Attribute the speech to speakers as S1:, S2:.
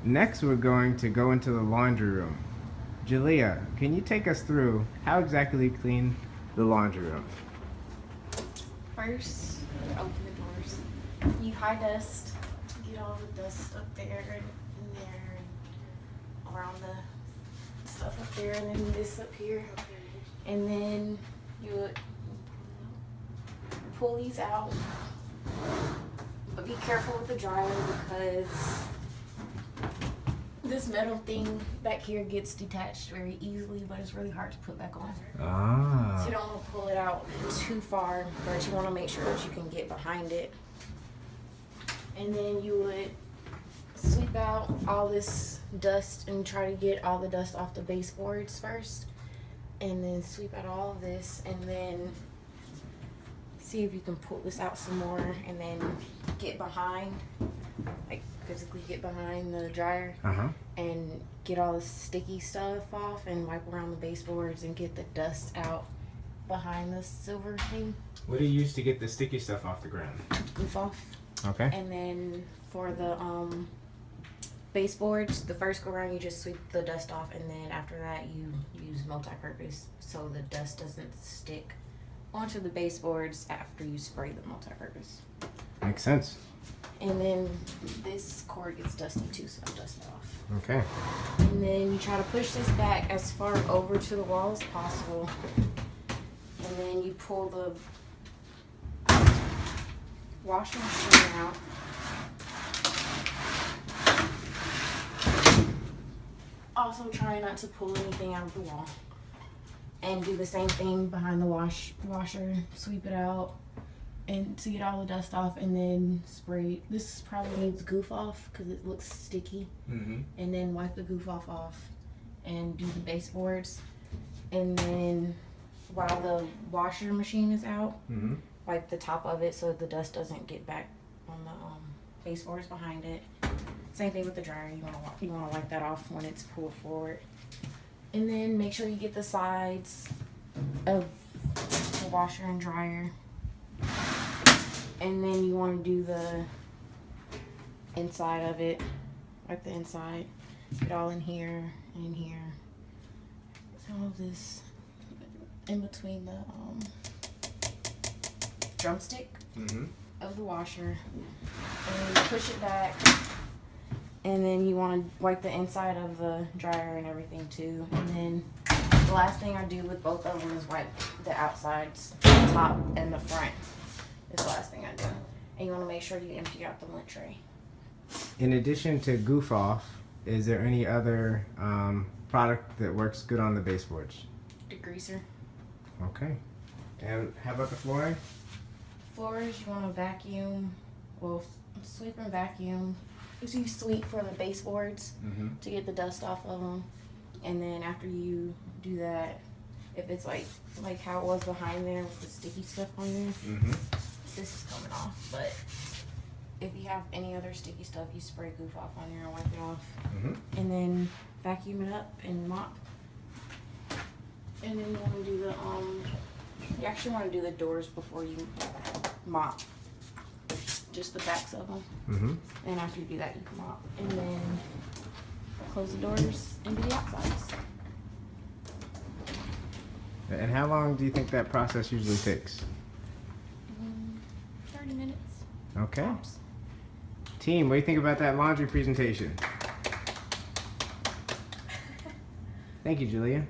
S1: Next, we're going to go into the laundry room. Jalea, can you take us through how exactly you clean the laundry room?
S2: First, you open the doors. You high dust, get all the dust up there and in there and around the stuff up there and then this up here. And then you would pull these out. But be careful with the dryer because this metal thing back here gets detached very easily, but it's really hard to put back on. So you don't want to pull it out too far, but you want to make sure that you can get behind it. And then you would sweep out all this dust and try to get all the dust off the baseboards first. And then sweep out all of this and then see if you can pull this out some more and then get behind, like physically get behind the dryer and get all the sticky stuff off and wipe around the baseboards and get the dust out behind the silver thing.
S1: What do you use to get the sticky stuff off the ground?
S2: Goof off.
S1: Okay.
S2: And then for the baseboards, the first go around you just sweep the dust off, and then after that you use multi-purpose so the dust doesn't stick onto the baseboards after you spray the multi-purpose.
S1: Makes sense.
S2: And then this cord gets dusty too, so I dust it off.
S1: Okay.
S2: And then you try to push this back as far over to the wall as possible. And then you pull the washing machine out. Also try not to pull anything out of the wall. And do the same thing behind the washer. Sweep it out and to get all the dust off, and then spray. This probably needs goof off because it looks sticky. And then wipe the goof off and do the baseboards. And then while the washer machine is out, wipe the top of it so the dust doesn't get back on the baseboards behind it. Same thing with the dryer. You want to wipe that off when it's pulled forward. And then make sure you get the sides of the washer and dryer. And then you want to do the inside of it, like the inside. Get all in here and in here. All of this in between the drumstick of the washer. And then you push it back. And then you want to wipe the inside of the dryer and everything too. And then the last thing I do with both of them is wipe the outsides, the top and the front. Is the last thing I do. And you want to make sure you empty out the lint tray.
S1: In addition to goof off, is there any other product that works good on the baseboards?
S2: Degreaser.
S1: Okay. And how about the flooring?
S2: Floors, you want to vacuum. Well, sweep and vacuum. So you sweep for the baseboards to get the dust off of them. And then after you do that, if it's like how it was behind there with the sticky stuff on there, this is coming off. But if you have any other sticky stuff, you spray goof off on there and wipe it off. And then vacuum it up and mop. And then you want to do the you actually want to do the doors before you mop. Just the backs of them. And after you do that, you can mop. And then close the doors and do the outsides.
S1: And how long do you think that process usually takes?
S2: 30 minutes.
S1: Okay.
S2: Tops.
S1: Team, what do you think about that laundry presentation? Thank you, Jalea.